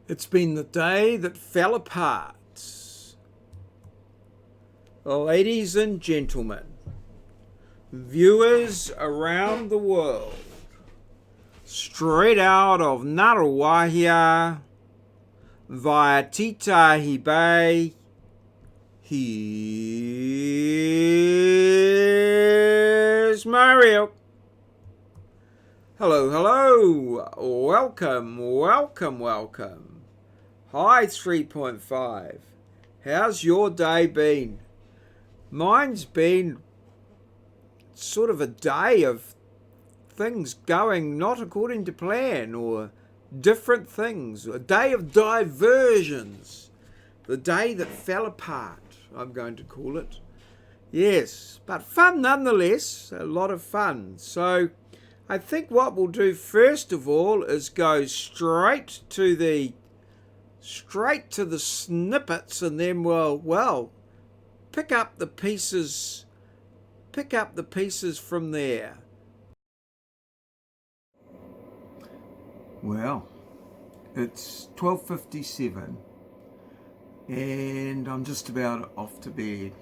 It's been the day that fell apart. Ladies and gentlemen, viewers around the world, straight out of Ngaruahia via Titahi Bay, here's maurieos. Hello, hello, welcome. Hi 3.5, how's your day been? Mine's been sort of a day of things going not according to plan or different things, a day of diversions, the day that fell apart, I'm going to call it. Yes, but fun nonetheless, a lot of fun. So I think what we'll do first of all is go straight to the snippets, and then we'll pick up the pieces from there. Well, it's 12:57 and I'm just about off to bed.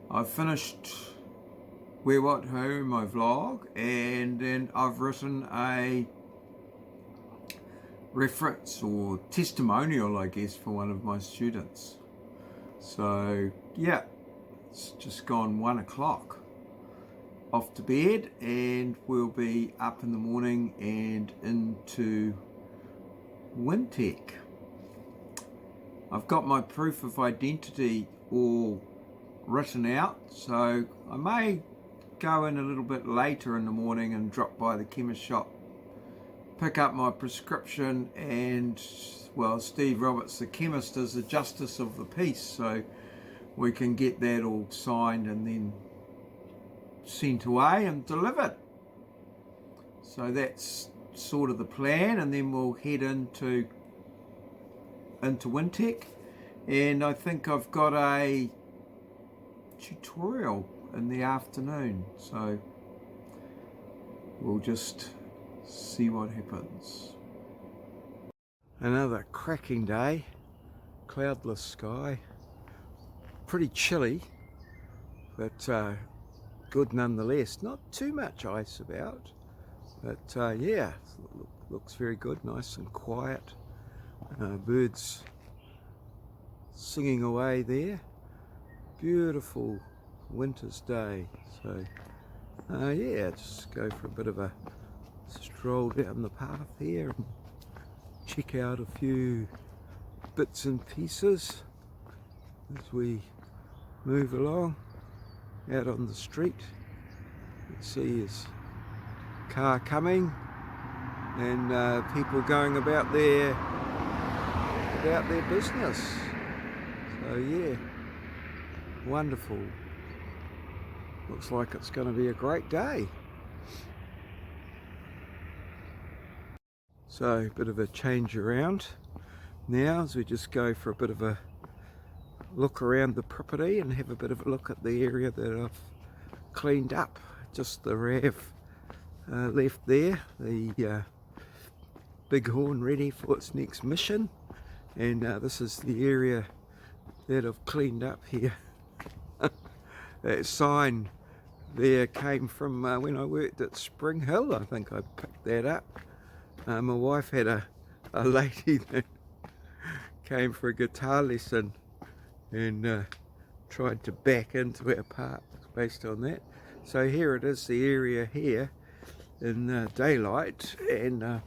I've finished wherewhatwho, my vlog, and then I've written a reference or testimonial, I guess, for one of my students. So yeah, it's just gone 1 o'clock. Off to bed, and we'll be up in the morning and into Wintec. I've got my proof of identity all written out, so I may go in a little bit later in the morning and drop by the chemist shop, pick up my prescription, and well, Steve Roberts, the chemist, is the justice of the peace, so we can get that all signed and then sent away and delivered. So that's sort of the plan, and then we'll head into Wintec, and I think I've got a tutorial in the afternoon, so we'll just see what happens. Another cracking day, cloudless sky, pretty chilly, but good nonetheless. Not too much ice about, but yeah, looks very good, nice and quiet. Birds singing away there. Beautiful winter's day. So yeah, just go for a bit of a stroll down the path here and check out a few bits and pieces as we move along out on the street. You can see his car coming, and people going about their business. So yeah, wonderful. Looks like it's going to be a great day. So a bit of a change around now as we just go for a bit of a look around the property and have a bit of a look at the area that I've cleaned up. Just the RAV left there, the bighorn ready for its next mission, and this is the area that I've cleaned up here. That sign there came from when I worked at Spring Hill. I think I picked that up. My wife had a lady that came for a guitar lesson and tried to back into our park based on that. So here it is, the area here in daylight, and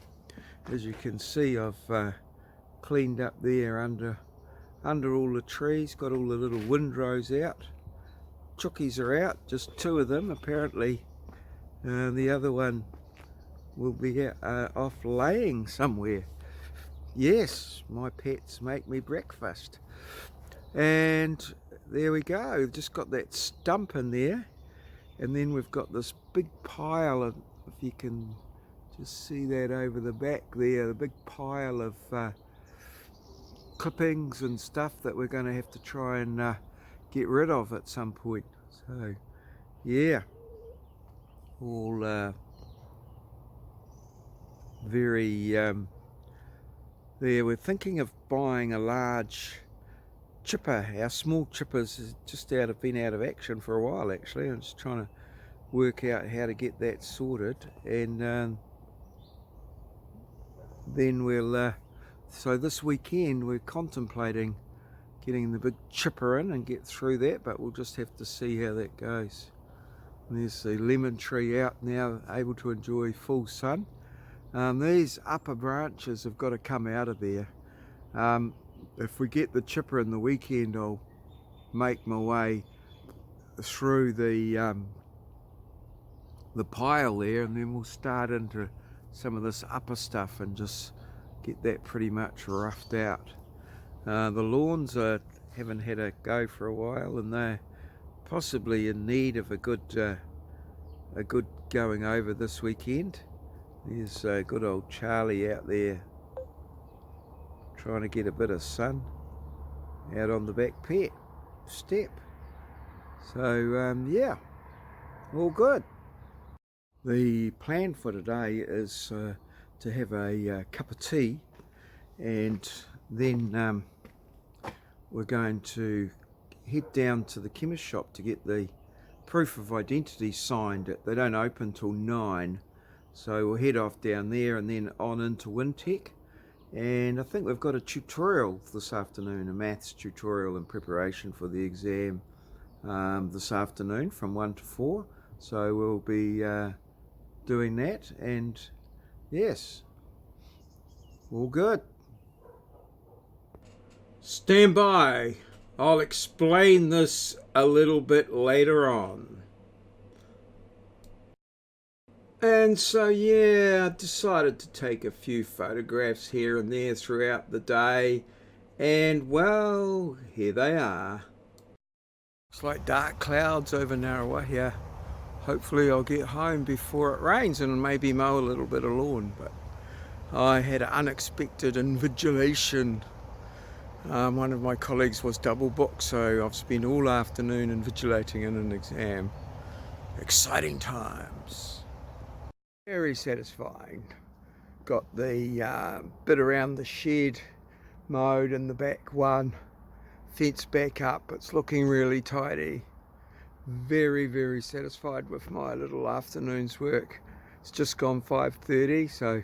as you can see, I've cleaned up there under all the trees, got all the little windrows out. Chookies are out, just 2 of them apparently. The other one will be off laying somewhere. Yes, my pets make me breakfast. And there we go, just got that stump in there, and then we've got this big pile of, if you can just see that over the back there, the big pile of clippings and stuff that we're going to have to try and get rid of at some point. So yeah, all very there. We're thinking of buying a large chipper. Our small chippers is just been out of action for a while actually. I'm just trying to work out how to get that sorted, and then we'll so this weekend we're contemplating getting the big chipper in and get through that, but we'll just have to see how that goes. And there's the lemon tree out now, able to enjoy full sun. These upper branches have got to come out of there. If we get the chipper in the weekend, I'll make my way through the pile there, and then we'll start into some of this upper stuff and just get that pretty much roughed out. The lawns haven't had a go for a while, and they're possibly in need of a good going over this weekend. There's good old Charlie out there trying to get a bit of sun out on the back step. So yeah, all good. The plan for today is to have a cup of tea, and then we're going to head down to the chemist shop to get the proof of identity signed. They don't open till 9, so we'll head off down there and then on into Wintec. And I think we've got a tutorial this afternoon, a maths tutorial in preparation for the exam this afternoon from 1 to 4. So we'll be doing that, and yes, all good. Stand by, I'll explain this a little bit later on. And so yeah, I decided to take a few photographs here and there throughout the day, and well, here they are. It's like dark clouds over Narrawa here. Hopefully I'll get home before it rains and maybe mow a little bit of lawn, but I had an unexpected invigilation. One of my colleagues was double booked, so I've spent all afternoon invigilating in an exam. Exciting times. Very satisfying. Got the bit around the shed mowed and the back one, fence back up. It's looking really tidy. Very, very satisfied with my little afternoon's work. It's just gone 5:30, so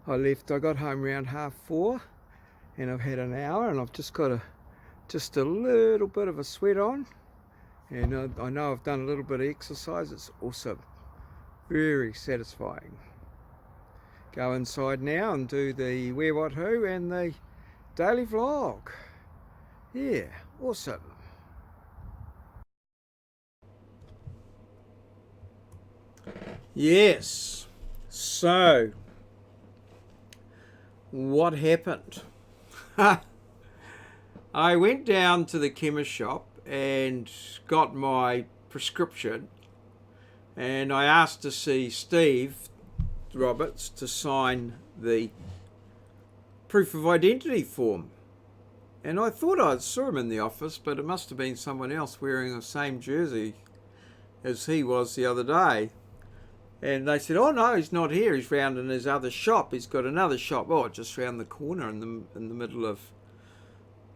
I got home around 4:30, and I've had an hour, and I've just got just a little bit of a sweat on, and I know I've done a little bit of exercise. It's awesome, very satisfying. Go inside now and do the wherewhatwho and the daily vlog. Yeah, awesome. Yes, so what happened? I went down to the chemist shop and got my prescription, and I asked to see Steve Roberts to sign the proof of identity form, and I thought I saw him in the office, but it must have been someone else wearing the same jersey as he was the other day. And they said, oh no, he's not here, he's round in his other shop. He's got another shop, just round the corner in the middle of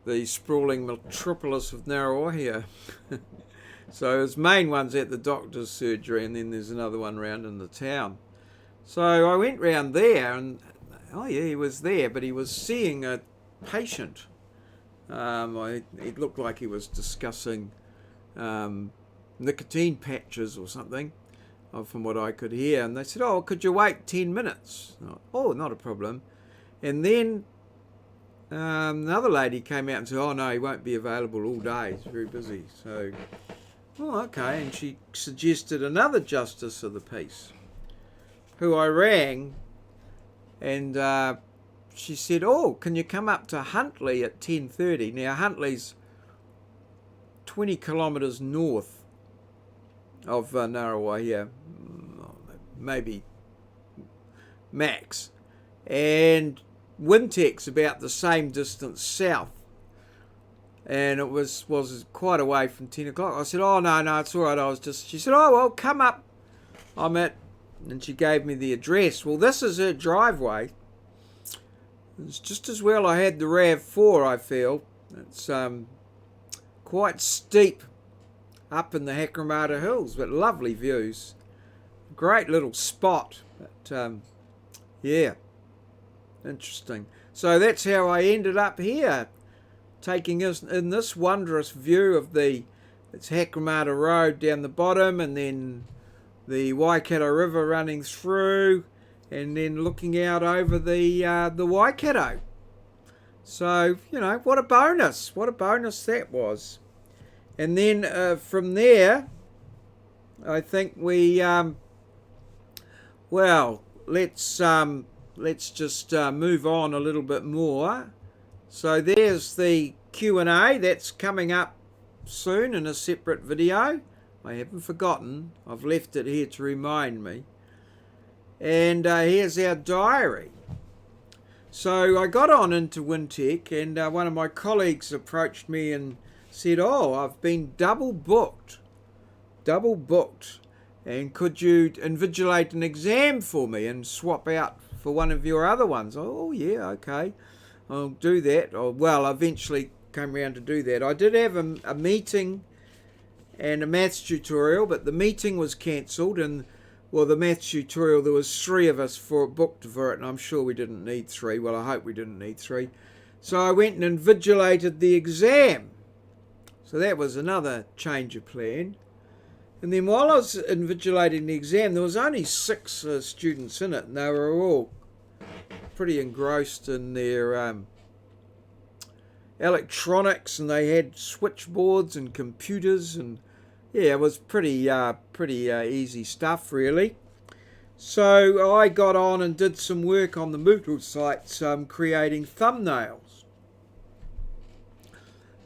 the sprawling metropolis of Narrawa here. So his main one's at the doctor's surgery, and then there's another one round in the town. So I went round there, and oh yeah, he was there, but he was seeing a patient. It looked like he was discussing nicotine patches or something, from what I could hear. And they said, oh, could you wait 10 minutes? Oh, not a problem. And then another lady came out and said, oh no, he won't be available all day, he's very busy. So, oh, okay. And she suggested another justice of the peace, who I rang, and she said, oh, can you come up to Huntly at 10:30? Now Huntly's 20 kilometres north of Narrawa here, maybe max, and Wintec's about the same distance south, and it was quite away from 10 o'clock. I said, oh no, it's all right. She said, oh well, come up. And she gave me the address. Well, this is her driveway. It's just as well I had the RAV4, I feel. It's quite steep up in the Hakramata Hills, but lovely views. Great little spot, but yeah, interesting. So that's how I ended up here, taking us in this wondrous view of it's Hakramata Road down the bottom, and then the Waikato River running through, and then looking out over the Waikato. So, you know, what a bonus that was. And then from there, I think we, well, let's just move on a little bit more. So there's the Q&A that's coming up soon in a separate video. I haven't forgotten. I've left it here to remind me. And here's our diary. So I got on into Wintec, and one of my colleagues approached me and said, "Oh, I've been double booked, and could you invigilate an exam for me and swap out for one of your other ones?" Oh yeah, okay, I'll do that. Well, I eventually came around to do that. I did have a meeting and a maths tutorial, but the meeting was cancelled, and well, the maths tutorial, there was 3 of us booked for it, and I'm sure we didn't need 3. Well, I hope we didn't need 3. So I went and invigilated the exam. So that was another change of plan. And then while I was invigilating the exam, there was only 6 students in it, and they were all pretty engrossed in their electronics, and they had switchboards and computers, and yeah, it was pretty easy stuff, really. So I got on and did some work on the Moodle sites, creating thumbnails.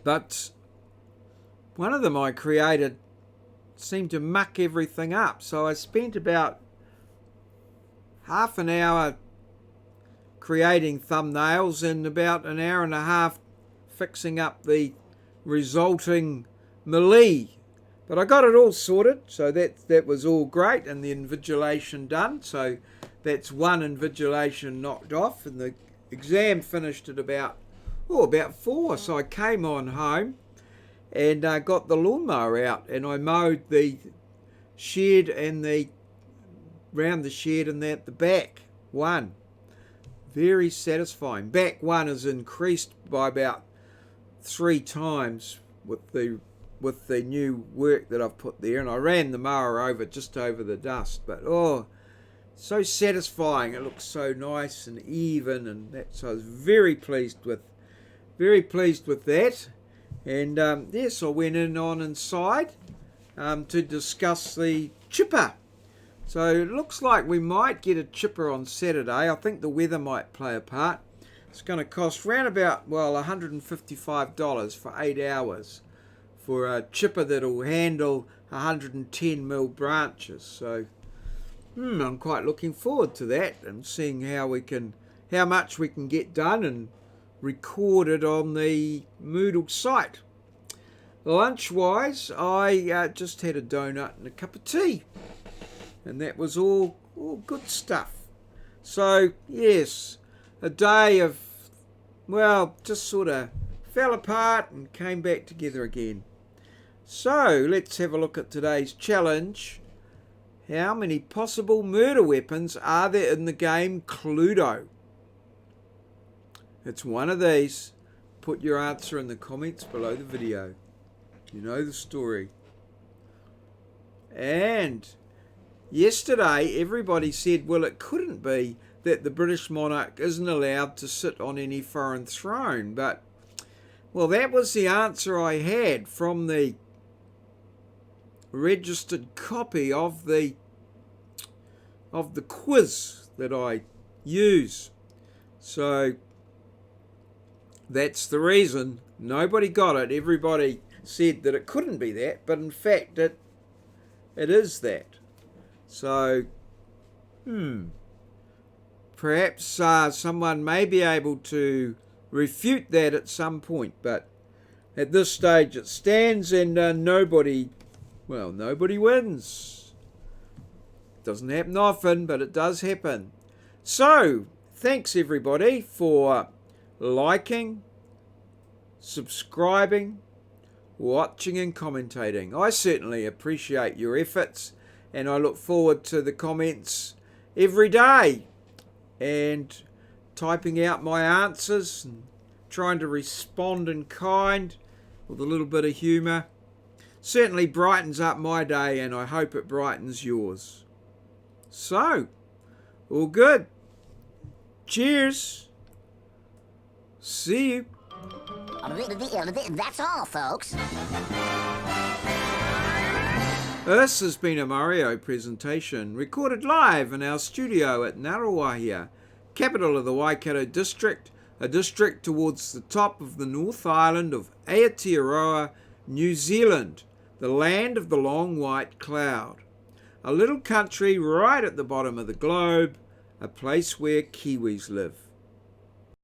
But one of them I created seemed to muck everything up, so I spent about half an hour creating thumbnails and about an hour and a half fixing up the resulting melee. But I got it all sorted, so that was all great, and the invigilation done. So that's one invigilation knocked off, and the exam finished at about 4. So I came on home and got the lawnmower out, and I mowed the shed and round the shed and at the back one. Very satisfying. Back one is increased by about 3 times with the new work that I've put there, and I ran the mower just over the dust, but so satisfying. It looks so nice and even, and so I was very pleased with that. And yes, I went inside to discuss the chipper. So it looks like we might get a chipper on Saturday. I think the weather might play a part. It's going to cost around about, $155 for 8 hours for a chipper that'll handle 110mm branches. So I'm quite looking forward to that and seeing how much we can get done and record it on the Moodle site. Lunch-wise, I just had a donut and a cup of tea, and that was all good stuff. So yes, a day of, just sort of fell apart and came back together again. So let's have a look at today's challenge. How many possible murder weapons are there in the game Cluedo? It's one of these. Put your answer in the comments below the video. You know the story. And yesterday everybody said, well, it couldn't be that the British monarch isn't allowed to sit on any foreign throne. But, well, that was the answer I had from the registered copy of the quiz that I use. So that's the reason. Nobody got it. Everybody said that it couldn't be that, but in fact it is that. So perhaps someone may be able to refute that at some point, but at this stage it stands, and nobody wins. Doesn't happen often, but it does happen. So thanks everybody for liking, subscribing, watching and commentating. I certainly appreciate your efforts, and I look forward to the comments every day and typing out my answers and trying to respond in kind with a little bit of humour. Certainly brightens up my day, and I hope it brightens yours. So, all good. Cheers. See you. That's all, folks. This has been a maureo presentation recorded live in our studio at Ngaruawahia, capital of the Waikato district, a district towards the top of the North Island of Aotearoa, New Zealand, the land of the long white cloud. A little country right at the bottom of the globe, a place where Kiwis live.